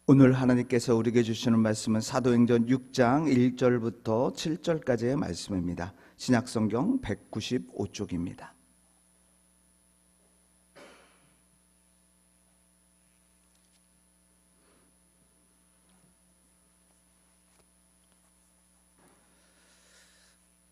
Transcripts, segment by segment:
오늘 하나님께서 우리에게 주시는 말씀은 사도행전 6장 1절부터 7절까지의 말씀입니다. 신약성경 195쪽입니다.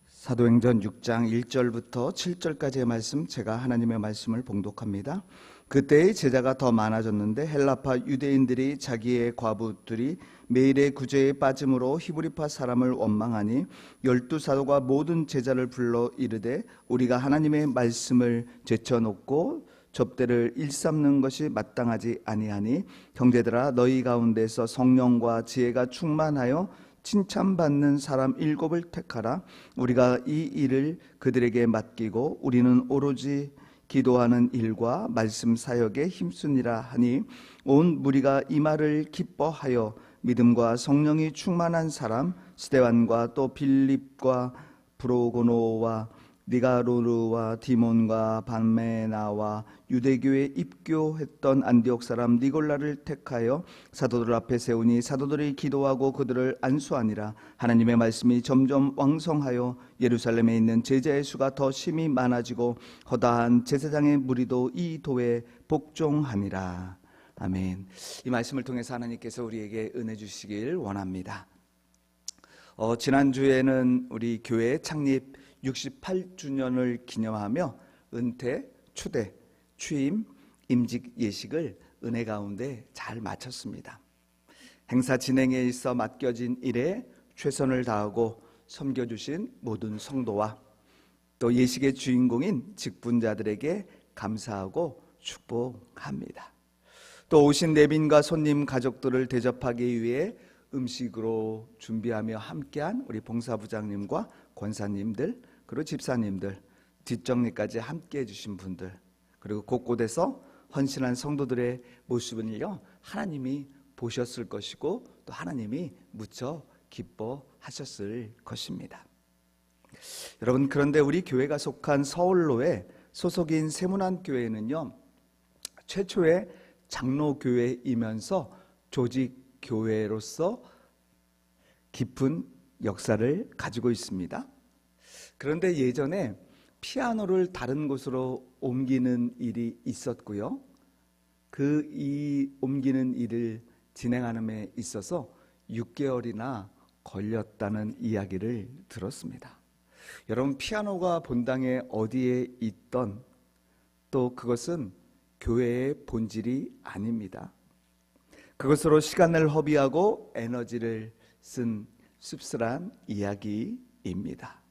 사도행전 6장 1절부터 7절까지의 말씀, 제가 하나님의 말씀을 봉독합니다. 그때의 제자가 더 많아졌는데 헬라파 유대인들이 자기의 과부들이 매일의 구제에 빠짐으로 히브리파 사람을 원망하니 12사도가 모든 제자를 불러 이르되 우리가 하나님의 말씀을 제쳐놓고 접대를 일삼는 것이 마땅하지 아니하니 형제들아 너희 가운데서 성령과 지혜가 충만하여 칭찬받는 사람 7을 택하라. 우리가 이 일을 그들에게 맡기고 우리는 오로지 기도하는 일과 말씀 사역에 힘쓰니라 하니 온 무리가 이 말을 기뻐하여 믿음과 성령이 충만한 사람 스데반과 또 빌립과 브로고노와 니가로르와 디몬과 밤메나와 유대교에 입교했던 안디옥 사람 니골라를 택하여 사도들 앞에 세우니 사도들이 기도하고 그들을 안수하니라. 하나님의 말씀이 점점 왕성하여 예루살렘에 있는 제자의 수가 더 심히 많아지고 허다한 제사장의 무리도 이 도에 복종하니라. 아멘. 이 말씀을 통해서 하나님께서 우리에게 은혜 주시길 원합니다. 지난주에는 우리 교회 창립 68주년을 기념하며 은퇴, 추대, 취임, 임직 예식을 은혜 가운데 잘 마쳤습니다. 행사 진행에 있어 맡겨진 일에 최선을 다하고 섬겨주신 모든 성도와 또 예식의 주인공인 직분자들에게 감사하고 축복합니다. 또 오신 내빈과 손님 가족들을 대접하기 위해 음식으로 준비하며 함께한 우리 봉사부장님과 권사님들, 그리고 집사님들, 뒷정리까지 함께 해주신 분들, 그리고 곳곳에서 헌신한 성도들의 모습은요 하나님이 보셨을 것이고 또 하나님이 무척 기뻐하셨을 것입니다. 여러분, 그런데 우리 교회가 속한 서울로의 소속인 세문안교회는요 최초의 장로교회이면서 조직교회로서 깊은 역사를 가지고 있습니다. 그런데 예전에 피아노를 다른 곳으로 옮기는 일이 있었고요. 이 옮기는 일을 진행하는 데 있어서 6개월이나 걸렸다는 이야기를 들었습니다. 여러분, 피아노가 본당에 어디에 있던 또 그것은 교회의 본질이 아닙니다. 그것으로 시간을 허비하고 에너지를 쓴 씁쓸한 이야기입니다.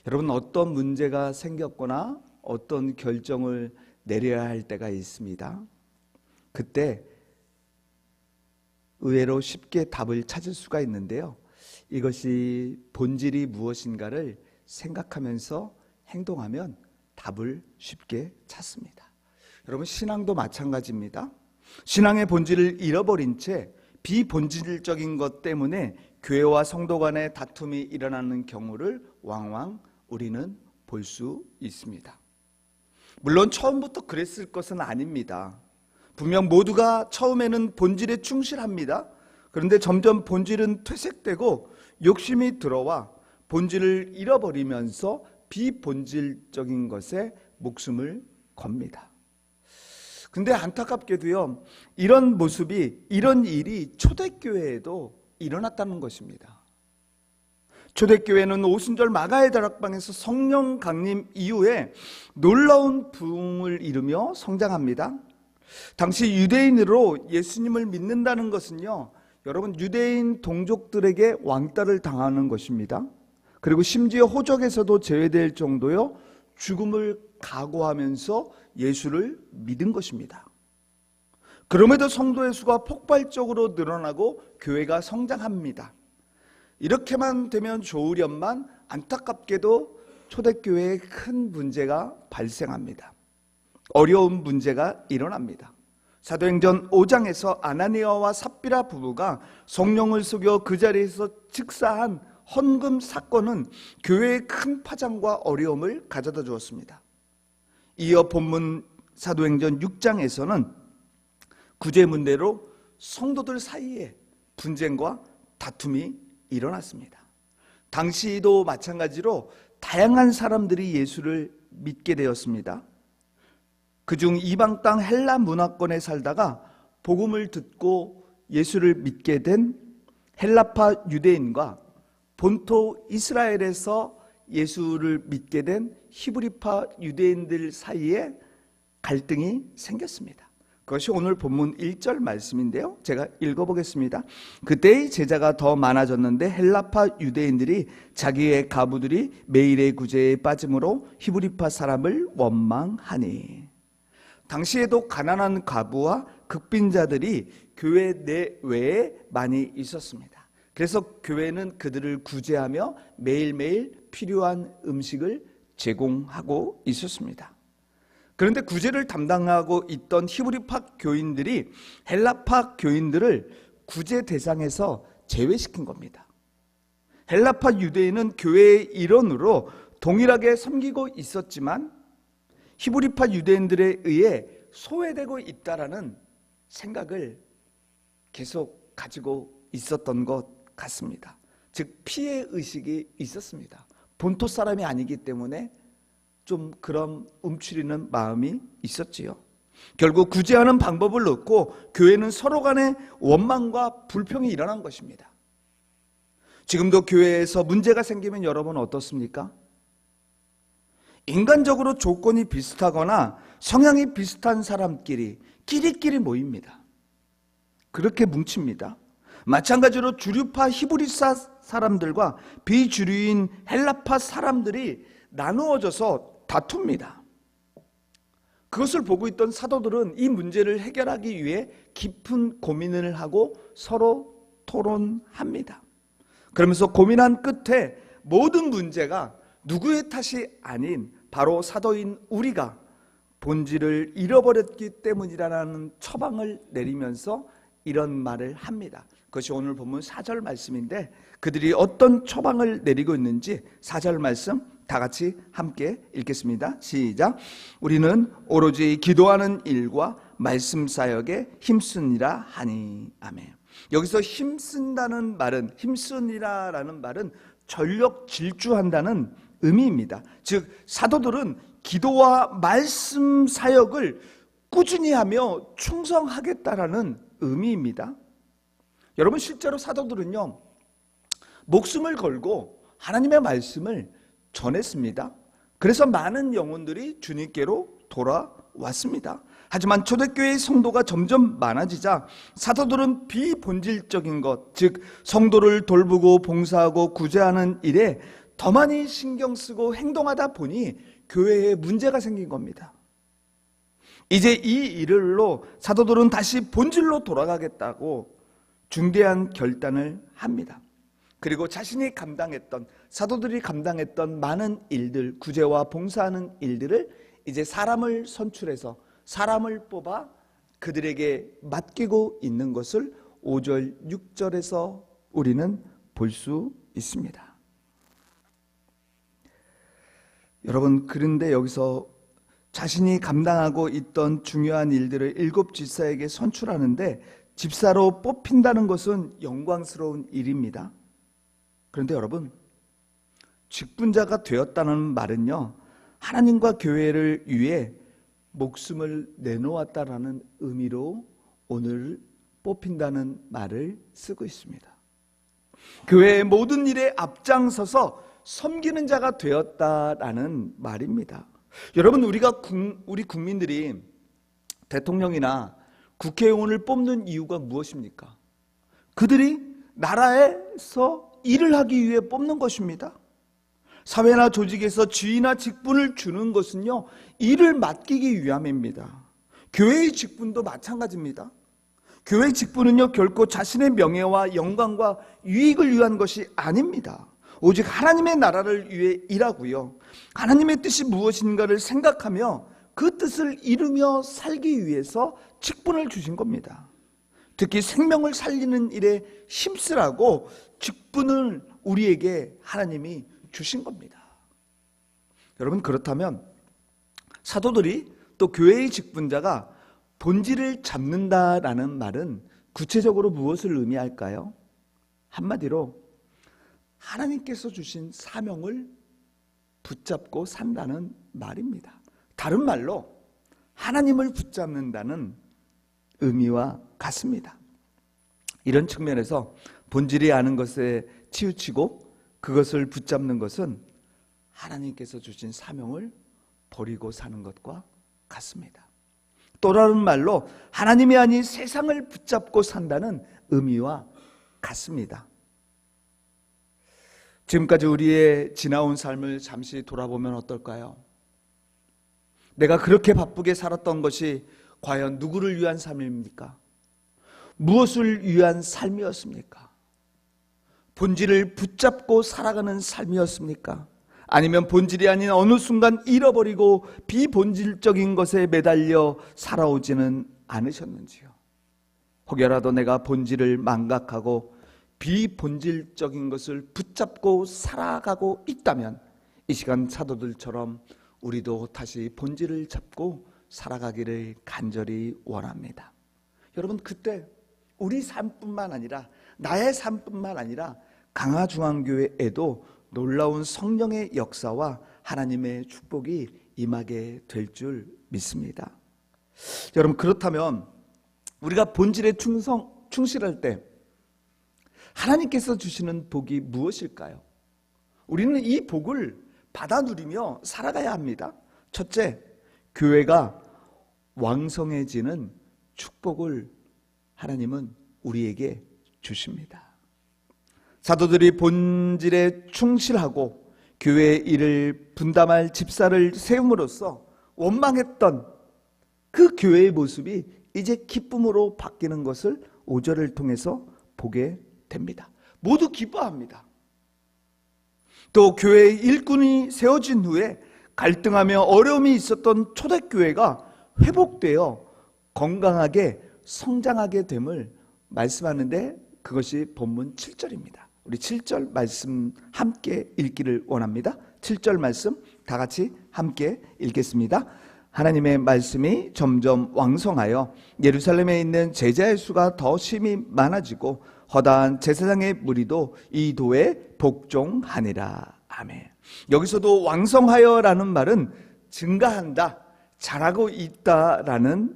여러분, 어떤 문제가 생겼거나 어떤 결정을 내려야 할 때가 있습니다. 그때 의외로 쉽게 답을 찾을 수가 있는데요. 이것이 본질이 무엇인가를 생각하면서 행동하면 답을 쉽게 찾습니다. 여러분, 신앙도 마찬가지입니다. 신앙의 본질을 잃어버린 채 비본질적인 것 때문에 교회와 성도 간의 다툼이 일어나는 경우를 왕왕 우리는 볼 수 있습니다. 물론 처음부터 그랬을 것은 아닙니다. 분명 모두가 처음에는 본질에 충실합니다. 그런데 점점 본질은 퇴색되고 욕심이 들어와 본질을 잃어버리면서 비본질적인 것에 목숨을 겁니다. 근데 안타깝게도요, 이런 모습이, 이런 일이 초대교회에도 일어났다는 것입니다. 초대교회는 오순절 마가의 다락방에서 성령 강림 이후에 놀라운 부흥을 이루며 성장합니다. 당시 유대인으로 예수님을 믿는다는 것은요, 여러분, 유대인 동족들에게 왕따를 당하는 것입니다. 그리고 심지어 호적에서도 제외될 정도요 죽음을 각오하면서 예수를 믿은 것입니다. 그럼에도 성도의 수가 폭발적으로 늘어나고 교회가 성장합니다. 이렇게만 되면 좋으련만 안타깝게도 초대교회에 큰 문제가 발생합니다. 어려운 문제가 일어납니다. 사도행전 5장에서 아나니아와 삽비라 부부가 성령을 속여 그 자리에서 즉사한 헌금 사건은 교회에 큰 파장과 어려움을 가져다 주었습니다. 이어 본문 사도행전 6장에서는 구제문대로 성도들 사이에 분쟁과 다툼이 일어났습니다. 당시도 마찬가지로 다양한 사람들이 예수를 믿게 되었습니다. 그중 이방 땅 헬라 문화권에 살다가 복음을 듣고 예수를 믿게 된 헬라파 유대인과 본토 이스라엘에서 예수를 믿게 된 히브리파 유대인들 사이에 갈등이 생겼습니다. 그것이 오늘 본문 1절 말씀인데요, 제가 읽어보겠습니다. 그때의 제자가 더 많아졌는데 헬라파 유대인들이 자기의 가부들이 매일의 구제에 빠짐으로 히브리파 사람을 원망하니. 당시에도 가난한 가부와 극빈자들이 교회 내외에 많이 있었습니다. 그래서 교회는 그들을 구제하며 매일매일 필요한 음식을 제공하고 있었습니다. 그런데 구제를 담당하고 있던 히브리파 교인들이 헬라파 교인들을 구제 대상에서 제외시킨 겁니다. 헬라파 유대인은 교회의 일원으로 동일하게 섬기고 있었지만 히브리파 유대인들에 의해 소외되고 있다라는 생각을 계속 가지고 있었던 것 같습니다. 즉 피해 의식이 있었습니다. 본토 사람이 아니기 때문에 좀 그런 움츠리는 마음이 있었지요. 결국 구제하는 방법을 얻고 교회는 서로 간의 원망과 불평이 일어난 것입니다. 지금도 교회에서 문제가 생기면 여러분 어떻습니까? 인간적으로 조건이 비슷하거나 성향이 비슷한 사람끼리 끼리끼리 모입니다. 그렇게 뭉칩니다. 마찬가지로 주류파 히브리사 사람들과 비주류인 헬라파 사람들이 나누어져서 다툽니다. 그것을 보고 있던 사도들은 이 문제를 해결하기 위해 깊은 고민을 하고 서로 토론합니다. 그러면서 고민한 끝에 모든 문제가 누구의 탓이 아닌 바로 사도인 우리가 본질을 잃어버렸기 때문이라는 처방을 내리면서 이런 말을 합니다. 그것이 오늘 본문 4절 말씀인데 그들이 어떤 처방을 내리고 있는지 4절 말씀 다 같이 함께 읽겠습니다. 시작. 우리는 오로지 기도하는 일과 말씀 사역에 힘쓰니라 하니. 아멘. 여기서 힘쓴다는 말은, 힘쓰니라라는 말은 전력 질주한다는 의미입니다. 즉 사도들은 기도와 말씀 사역을 꾸준히 하며 충성하겠다라는 의미입니다. 여러분 실제로 사도들은요 목숨을 걸고 하나님의 말씀을 전했습니다. 그래서 많은 영혼들이 주님께로 돌아왔습니다. 하지만 초대교회의 성도가 점점 많아지자 사도들은 비본질적인 것, 즉 성도를 돌보고 봉사하고 구제하는 일에 더 많이 신경 쓰고 행동하다 보니 교회에 문제가 생긴 겁니다. 이제 이 일로 사도들은 다시 본질로 돌아가겠다고 중대한 결단을 합니다. 그리고 자신이 감당했던, 사도들이 감당했던 많은 일들, 구제와 봉사하는 일들을 이제 사람을 선출해서 사람을 뽑아 그들에게 맡기고 있는 것을 5절, 6절에서 우리는 볼 수 있습니다. 여러분, 그런데 여기서 자신이 감당하고 있던 중요한 일들을 7 집사에게 선출하는데 집사로 뽑힌다는 것은 영광스러운 일입니다. 그런데 여러분, 직분자가 되었다는 말은요 하나님과 교회를 위해 목숨을 내놓았다라는 의미로 오늘 뽑힌다는 말을 쓰고 있습니다. 교회의 모든 일에 앞장서서 섬기는 자가 되었다라는 말입니다. 여러분, 우리 국민들이 대통령이나 국회의원을 뽑는 이유가 무엇입니까? 그들이 나라에서 일을 하기 위해 뽑는 것입니다. 사회나 조직에서 지위나 직분을 주는 것은요 일을 맡기기 위함입니다. 교회의 직분도 마찬가지입니다. 교회의 직분은요 결코 자신의 명예와 영광과 유익을 위한 것이 아닙니다. 오직 하나님의 나라를 위해 일하고요 하나님의 뜻이 무엇인가를 생각하며 그 뜻을 이루며 살기 위해서 직분을 주신 겁니다. 특히 생명을 살리는 일에 힘쓰라고 직분을 우리에게 하나님이 주신 겁니다. 여러분, 그렇다면 사도들이 또 교회의 직분자가 본질을 잡는다라는 말은 구체적으로 무엇을 의미할까요? 한마디로 하나님께서 주신 사명을 붙잡고 산다는 말입니다. 다른 말로 하나님을 붙잡는다는 의미와 같습니다. 이런 측면에서 본질이 아는 것에 치우치고 그것을 붙잡는 것은 하나님께서 주신 사명을 버리고 사는 것과 같습니다. 또 다른 말로 하나님이 아닌 세상을 붙잡고 산다는 의미와 같습니다. 지금까지 우리의 지나온 삶을 잠시 돌아보면 어떨까요? 내가 그렇게 바쁘게 살았던 것이 과연 누구를 위한 삶입니까? 무엇을 위한 삶이었습니까? 본질을 붙잡고 살아가는 삶이었습니까? 아니면 본질이 아닌 어느 순간 잃어버리고 비본질적인 것에 매달려 살아오지는 않으셨는지요? 혹여라도 내가 본질을 망각하고 비본질적인 것을 붙잡고 살아가고 있다면 이 시간 사도들처럼 우리도 다시 본질을 잡고 살아가기를 간절히 원합니다. 여러분, 그때 우리 삶뿐만 아니라 나의 삶뿐만 아니라 강화중앙교회에도 놀라운 성령의 역사와 하나님의 축복이 임하게 될 줄 믿습니다. 여러분, 그렇다면 우리가 본질에 충실할 때 하나님께서 주시는 복이 무엇일까요? 우리는 이 복을 받아 누리며 살아가야 합니다. 첫째, 교회가 왕성해지는 축복을 하나님은 우리에게 주십니다. 사도들이 본질에 충실하고 교회의 일을 분담할 집사를 세움으로써 원망했던 그 교회의 모습이 이제 기쁨으로 바뀌는 것을 5절을 통해서 보게 됩니다. 모두 기뻐합니다. 또 교회의 일꾼이 세워진 후에 갈등하며 어려움이 있었던 초대교회가 회복되어 건강하게 성장하게 됨을 말씀하는데 그것이 본문 7절입니다. 우리 7절 말씀 함께 읽기를 원합니다. 7절 말씀 다 같이 함께 읽겠습니다. 하나님의 말씀이 점점 왕성하여 예루살렘에 있는 제자의 수가 더 심히 많아지고 허다한 제사장의 무리도 이 도에 복종하니라. 아멘. 여기서도 왕성하여라는 말은 증가한다, 자라고 있다라는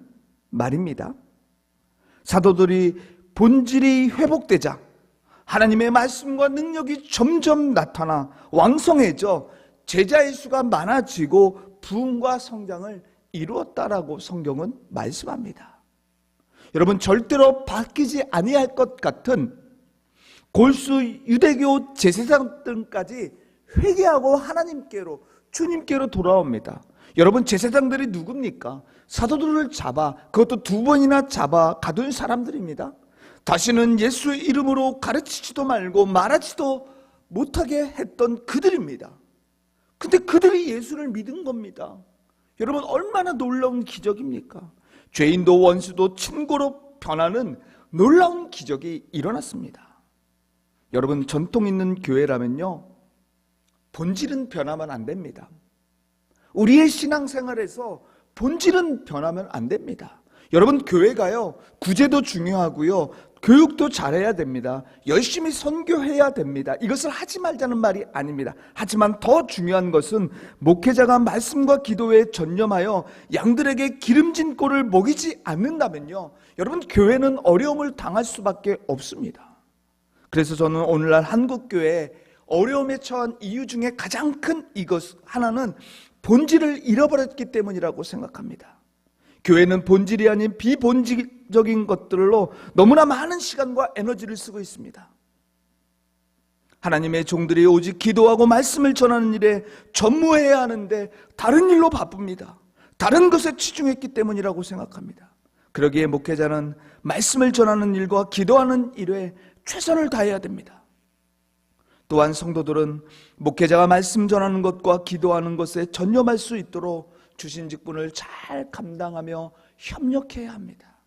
말입니다. 사도들이 본질이 회복되자 하나님의 말씀과 능력이 점점 나타나 왕성해져 제자의 수가 많아지고 부흥과 성장을 이루었다라고 성경은 말씀합니다. 여러분, 절대로 바뀌지 아니할 것 같은 골수 유대교 제사장들까지 회개하고 하나님께로 주님께로 돌아옵니다. 여러분, 제사장들이 누굽니까? 사도들을 잡아, 그것도 2번이나 잡아 가둔 사람들입니다. 다시는 예수 이름으로 가르치지도 말고 말하지도 못하게 했던 그들입니다. 근데 그들이 예수를 믿은 겁니다. 여러분, 얼마나 놀라운 기적입니까? 죄인도 원수도 친구로 변하는 놀라운 기적이 일어났습니다. 여러분, 전통 있는 교회라면요, 본질은 변하면 안 됩니다. 우리의 신앙생활에서 본질은 변하면 안 됩니다. 여러분, 교회가요, 구제도 중요하고요, 교육도 잘해야 됩니다. 열심히 선교해야 됩니다. 이것을 하지 말자는 말이 아닙니다. 하지만 더 중요한 것은 목회자가 말씀과 기도에 전념하여 양들에게 기름진 꼴을 먹이지 않는다면요, 여러분, 교회는 어려움을 당할 수밖에 없습니다. 그래서 저는 오늘날 한국교회에 어려움에 처한 이유 중에 가장 큰 이것 하나는 본질을 잃어버렸기 때문이라고 생각합니다. 교회는 본질이 아닌 비본질적인 것들로 너무나 많은 시간과 에너지를 쓰고 있습니다. 하나님의 종들이 오직 기도하고 말씀을 전하는 일에 전무해야 하는데 다른 일로 바쁩니다. 다른 것에 치중했기 때문이라고 생각합니다. 그러기에 목회자는 말씀을 전하는 일과 기도하는 일에 최선을 다해야 됩니다. 또한 성도들은 목회자가 말씀 전하는 것과 기도하는 것에 전념할 수 있도록 주신 직분을 잘 감당하며 협력해야 합니다.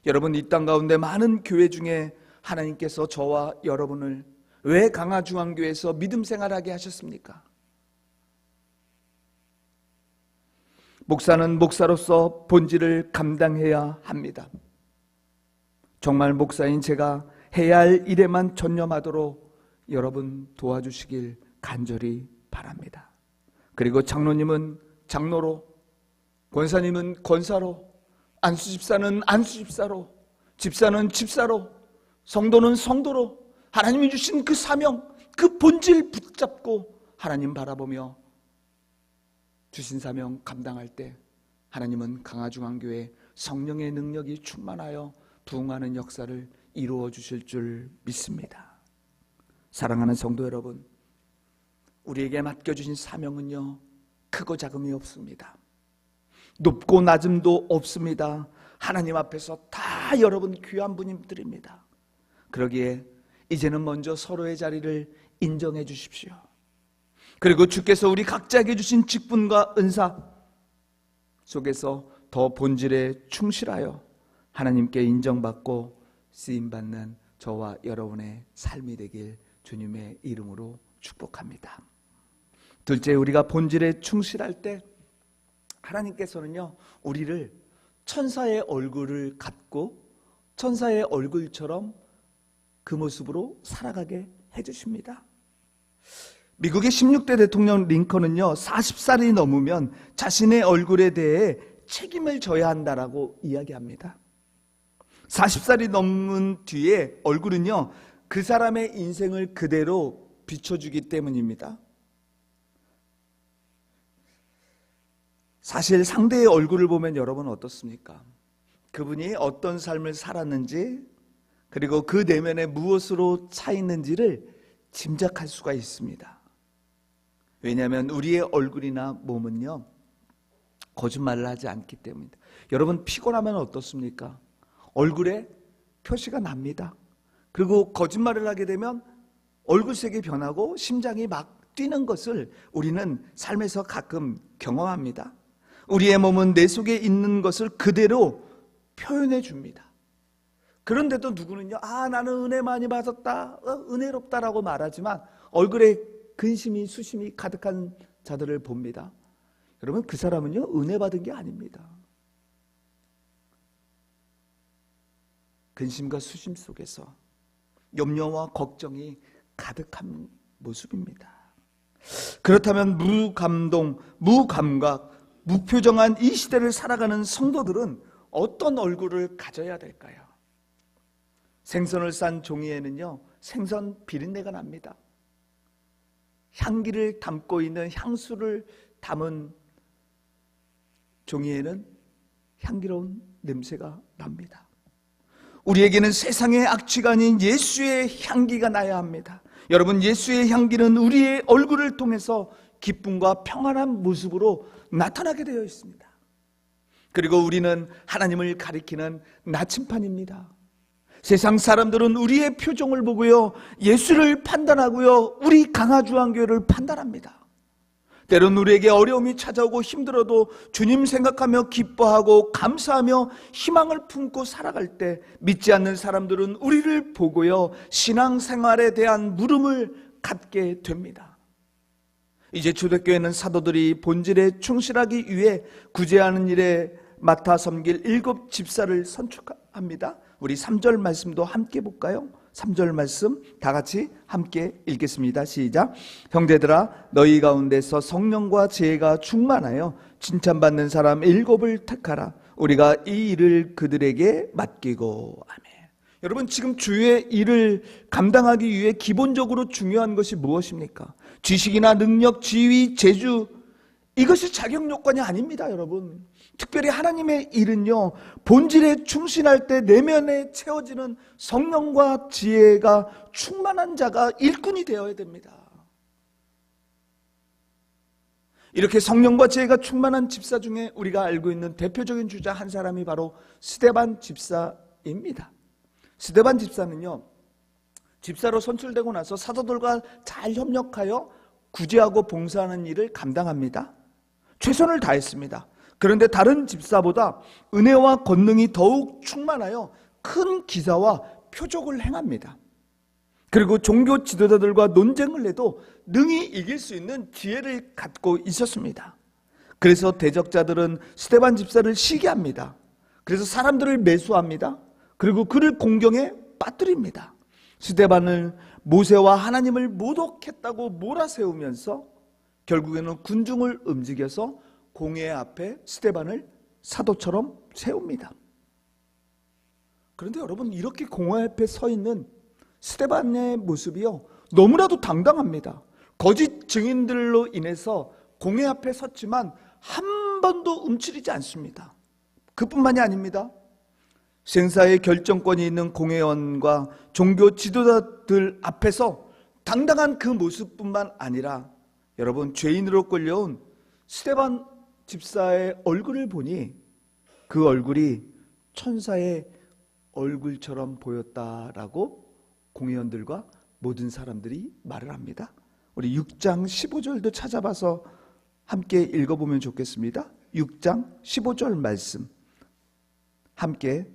여러분, 이 땅 가운데 많은 교회 중에 하나님께서 저와 여러분을 왜 강화중앙교회에서 믿음 생활하게 하셨습니까? 목사는 목사로서 본질을 감당해야 합니다. 정말 목사인 제가 해야 할 일에만 전념하도록 여러분 도와주시길 간절히 바랍니다. 그리고 장로님은 장로로, 권사님은 권사로, 안수집사는 안수집사로, 집사는 집사로, 성도는 성도로 하나님이 주신 그 사명, 그 본질 붙잡고 하나님 바라보며 주신 사명 감당할 때 하나님은 강화중앙교회 성령의 능력이 충만하여 부흥하는 역사를 이루어 주실 줄 믿습니다. 사랑하는 성도 여러분, 우리에게 맡겨주신 사명은요, 크고 작음이 없습니다. 높고 낮음도 없습니다. 하나님 앞에서 다 여러분 귀한 분들입니다. 그러기에 이제는 먼저 서로의 자리를 인정해 주십시오. 그리고 주께서 우리 각자에게 주신 직분과 은사 속에서 더 본질에 충실하여 하나님께 인정받고 쓰임받는 저와 여러분의 삶이 되길 주님의 이름으로 축복합니다. 둘째, 우리가 본질에 충실할 때 하나님께서는요, 우리를 천사의 얼굴을 갖고 천사의 얼굴처럼 그 모습으로 살아가게 해주십니다. 미국의 16대 대통령 링컨은요, 40살이 넘으면 자신의 얼굴에 대해 책임을 져야 한다라고 이야기합니다. 40살이 넘은 뒤에 얼굴은요, 그 사람의 인생을 그대로 비춰주기 때문입니다. 사실 상대의 얼굴을 보면 여러분 어떻습니까? 그분이 어떤 삶을 살았는지, 그리고 그 내면에 무엇으로 차 있는지를 짐작할 수가 있습니다. 왜냐하면 우리의 얼굴이나 몸은요, 거짓말을 하지 않기 때문입니다. 여러분 피곤하면 어떻습니까? 얼굴에 표시가 납니다. 그리고 거짓말을 하게 되면 얼굴색이 변하고 심장이 막 뛰는 것을 우리는 삶에서 가끔 경험합니다. 우리의 몸은 내 속에 있는 것을 그대로 표현해 줍니다. 그런데도 누구는요, 나는 은혜 많이 받았다, 은혜롭다라고 말하지만 얼굴에 근심이 수심이 가득한 자들을 봅니다. 여러분, 그 사람은요, 은혜 받은 게 아닙니다. 근심과 수심 속에서 염려와 걱정이 가득한 모습입니다. 그렇다면 무감동, 무감각, 무표정한 이 시대를 살아가는 성도들은 어떤 얼굴을 가져야 될까요? 생선을 싼 종이에는요, 생선 비린내가 납니다. 향기를 담고 있는 향수를 담은 종이에는 향기로운 냄새가 납니다. 우리에게는 세상의 악취가 아닌 예수의 향기가 나야 합니다. 여러분, 예수의 향기는 우리의 얼굴을 통해서 기쁨과 평안한 모습으로 나타나게 되어 있습니다. 그리고 우리는 하나님을 가리키는 나침판입니다. 세상 사람들은 우리의 표정을 보고요, 예수를 판단하고요, 우리 강화중앙교회를 판단합니다. 때론 우리에게 어려움이 찾아오고 힘들어도 주님 생각하며 기뻐하고 감사하며 희망을 품고 살아갈 때 믿지 않는 사람들은 우리를 보고요, 신앙생활에 대한 물음을 갖게 됩니다. 이제 초대교회는 사도들이 본질에 충실하기 위해 구제하는 일에 맡아 섬길 7 집사를 선축합니다. 우리 3절 말씀도 함께 볼까요? 3절 말씀 다 같이 함께 읽겠습니다. 시작. 형제들아, 너희 가운데서 성령과 지혜가 충만하여 칭찬받는 사람 7을 택하라. 우리가 이 일을 그들에게 맡기고. 아멘. 여러분, 지금 주의 일을 감당하기 위해 기본적으로 중요한 것이 무엇입니까? 지식이나 능력, 지위, 재주, 이것이 자격 요건이 아닙니다. 여러분, 특별히 하나님의 일은요, 본질에 충실할 때 내면에 채워지는 성령과 지혜가 충만한 자가 일꾼이 되어야 됩니다. 이렇게 성령과 지혜가 충만한 집사 중에 우리가 알고 있는 대표적인 주자 한 사람이 바로 스데반 집사입니다. 스데반 집사는요, 집사로 선출되고 나서 사도들과 잘 협력하여 구제하고 봉사하는 일을 감당합니다. 최선을 다했습니다. 그런데 다른 집사보다 은혜와 권능이 더욱 충만하여 큰 기사와 표적을 행합니다. 그리고 종교 지도자들과 논쟁을 해도 능히 이길 수 있는 지혜를 갖고 있었습니다. 그래서 대적자들은 스데반 집사를 시기합니다. 그래서 사람들을 매수합니다. 그리고 그를 공경에 빠뜨립니다. 스데반을 모세와 하나님을 모독했다고 몰아세우면서 결국에는 군중을 움직여서 공회 앞에 스데반을 사도처럼 세웁니다. 그런데 여러분, 이렇게 공회 앞에 서 있는 스데반의 모습이요, 너무나도 당당합니다. 거짓 증인들로 인해서 공회 앞에 섰지만 한 번도 움츠리지 않습니다. 그뿐만이 아닙니다. 생사의 결정권이 있는 공회원과 종교 지도자들 앞에서 당당한 그 모습뿐만 아니라 여러분, 죄인으로 끌려온 스데반 집사의 얼굴을 보니 그 얼굴이 천사의 얼굴처럼 보였다라고 공회원들과 모든 사람들이 말을 합니다. 우리 6장 15절도 찾아봐서 함께 읽어보면 좋겠습니다. 6장 15절 말씀 함께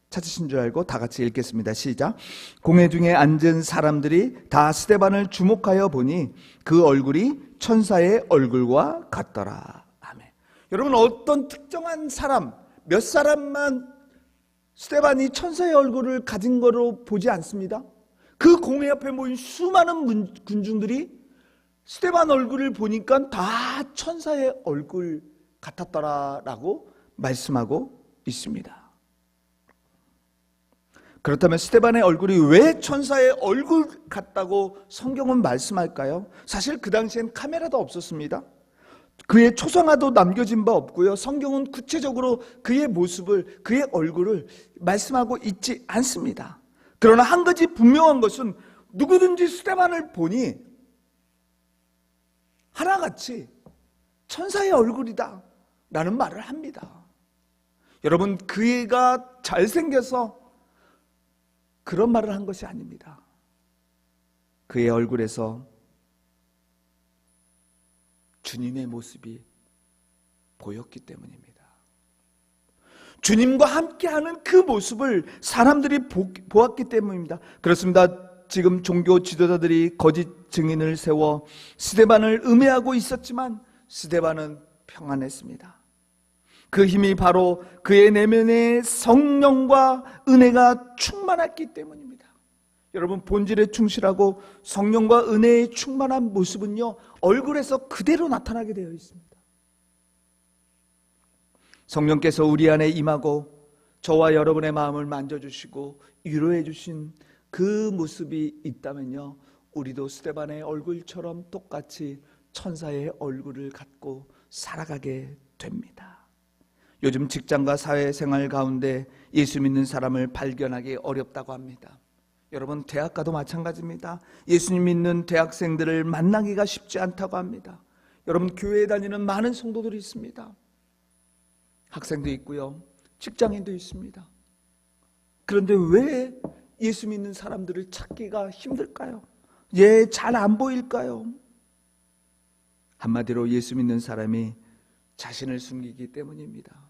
찾으신 줄 알고 다 같이 읽겠습니다. 시작. 공회 중에 앉은 사람들이 다 스데반을 주목하여 보니 그 얼굴이 천사의 얼굴과 같더라. 아멘. 여러분, 어떤 특정한 사람, 몇 사람만 스데반이 천사의 얼굴을 가진 거로 보지 않습니다. 그 공회 앞에 모인 수많은 군중들이 스데반 얼굴을 보니까 다 천사의 얼굴 같았더라라고 말씀하고 있습니다. 그렇다면 스데반의 얼굴이 왜 천사의 얼굴 같다고 성경은 말씀할까요? 사실 그 당시엔 카메라도 없었습니다. 그의 초상화도 남겨진 바 없고요. 성경은 구체적으로 그의 모습을, 그의 얼굴을 말씀하고 있지 않습니다. 그러나 한 가지 분명한 것은 누구든지 스데반을 보니 하나같이 천사의 얼굴이다 라는 말을 합니다. 여러분, 그가 잘생겨서 그런 말을 한 것이 아닙니다. 그의 얼굴에서 주님의 모습이 보였기 때문입니다. 주님과 함께하는 그 모습을 사람들이 보았기 때문입니다. 그렇습니다. 지금 종교 지도자들이 거짓 증인을 세워 스데반을 음해하고 있었지만 스데반은 평안했습니다. 그 힘이 바로 그의 내면에 성령과 은혜가 충만했기 때문입니다. 여러분, 본질에 충실하고 성령과 은혜에 충만한 모습은요, 얼굴에서 그대로 나타나게 되어 있습니다. 성령께서 우리 안에 임하고 저와 여러분의 마음을 만져주시고 위로해 주신 그 모습이 있다면요, 우리도 스데반의 얼굴처럼 똑같이 천사의 얼굴을 갖고 살아가게 됩니다. 요즘 직장과 사회생활 가운데 예수 믿는 사람을 발견하기 어렵다고 합니다. 여러분, 대학가도 마찬가지입니다. 예수님 믿는 대학생들을 만나기가 쉽지 않다고 합니다. 여러분, 교회에 다니는 많은 성도들이 있습니다. 학생도 있고요, 직장인도 있습니다. 그런데 왜 예수 믿는 사람들을 찾기가 힘들까요? 잘 안 보일까요? 한마디로 예수 믿는 사람이 자신을 숨기기 때문입니다.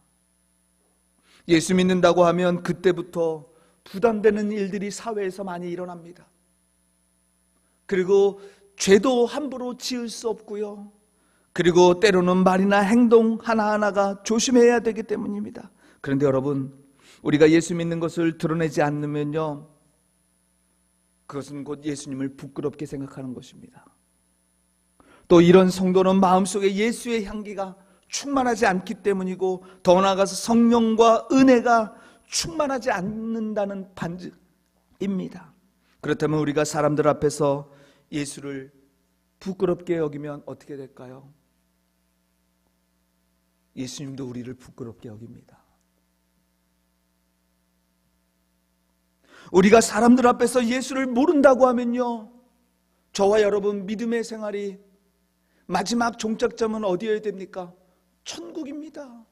예수 믿는다고 하면 그때부터 부담되는 일들이 사회에서 많이 일어납니다. 그리고 죄도 함부로 지을 수 없고요. 그리고 때로는 말이나 행동 하나하나가 조심해야 되기 때문입니다. 그런데 여러분, 우리가 예수 믿는 것을 드러내지 않으면요, 그것은 곧 예수님을 부끄럽게 생각하는 것입니다. 또 이런 성도는 마음속에 예수의 향기가 충만하지 않기 때문이고, 더 나아가서 성령과 은혜가 충만하지 않는다는 반증입니다. 그렇다면 우리가 사람들 앞에서 예수를 부끄럽게 여기면 어떻게 될까요? 예수님도 우리를 부끄럽게 여깁니다. 우리가 사람들 앞에서 예수를 모른다고 하면요, 저와 여러분 믿음의 생활이 마지막 종착점은 어디여야 됩니까? 천국입니다.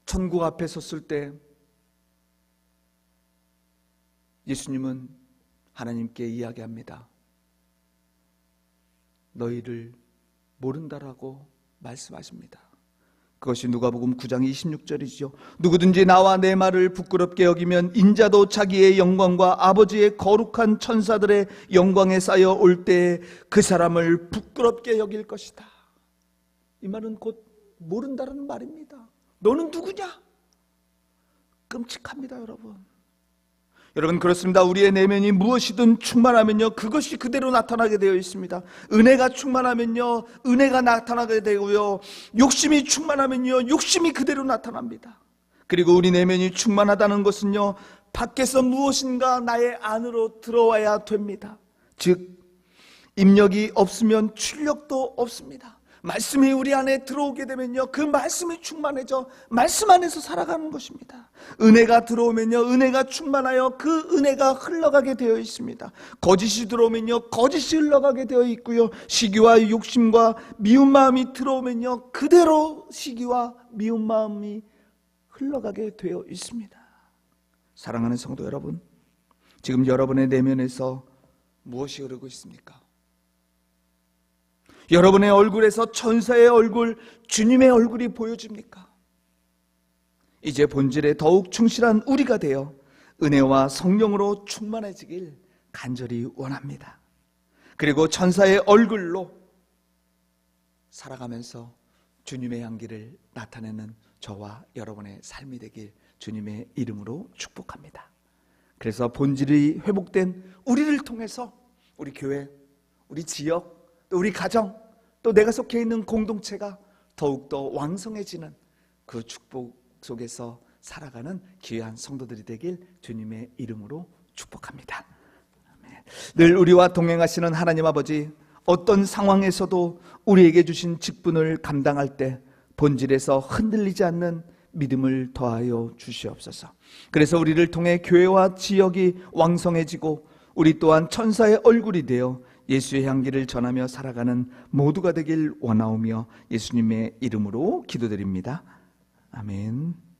천국 앞에 섰을 때 예수님은 하나님께 이야기합니다. 너희를 모른다라고 말씀하십니다. 그것이 누가복음 9장 26절이죠. 누구든지 나와 내 말을 부끄럽게 여기면 인자도 자기의 영광과 아버지의 거룩한 천사들의 영광에 쌓여 올 때에 그 사람을 부끄럽게 여길 것이다. 이 말은 곧 모른다는 말입니다. 너는 누구냐? 끔찍합니다, 여러분. 여러분, 그렇습니다. 우리의 내면이 무엇이든 충만하면요, 그것이 그대로 나타나게 되어 있습니다. 은혜가 충만하면요, 은혜가 나타나게 되고요, 욕심이 충만하면요, 욕심이 그대로 나타납니다. 그리고 우리 내면이 충만하다는 것은요, 밖에서 무엇인가 나의 안으로 들어와야 됩니다. 즉, 입력이 없으면 출력도 없습니다. 말씀이 우리 안에 들어오게 되면요, 그 말씀이 충만해져 말씀 안에서 살아가는 것입니다. 은혜가 들어오면요, 은혜가 충만하여 그 은혜가 흘러가게 되어 있습니다. 거짓이 들어오면요, 거짓이 흘러가게 되어 있고요, 시기와 욕심과 미운 마음이 들어오면요, 그대로 시기와 미운 마음이 흘러가게 되어 있습니다. 사랑하는 성도 여러분, 지금 여러분의 내면에서 무엇이 흐르고 있습니까? 여러분의 얼굴에서 천사의 얼굴, 주님의 얼굴이 보여집니까? 이제 본질에 더욱 충실한 우리가 되어 은혜와 성령으로 충만해지길 간절히 원합니다. 그리고 천사의 얼굴로 살아가면서 주님의 향기를 나타내는 저와 여러분의 삶이 되길 주님의 이름으로 축복합니다. 그래서 본질이 회복된 우리를 통해서 우리 교회, 우리 지역, 또 우리 가정, 또 내가 속해 있는 공동체가 더욱더 왕성해지는 그 축복 속에서 살아가는 귀한 성도들이 되길 주님의 이름으로 축복합니다. 늘 우리와 동행하시는 하나님 아버지, 어떤 상황에서도 우리에게 주신 직분을 감당할 때 본질에서 흔들리지 않는 믿음을 더하여 주시옵소서. 그래서 우리를 통해 교회와 지역이 왕성해지고 우리 또한 천사의 얼굴이 되어 예수의 향기를 전하며 살아가는 모두가 되길 원하오며 예수님의 이름으로 기도드립니다. 아멘.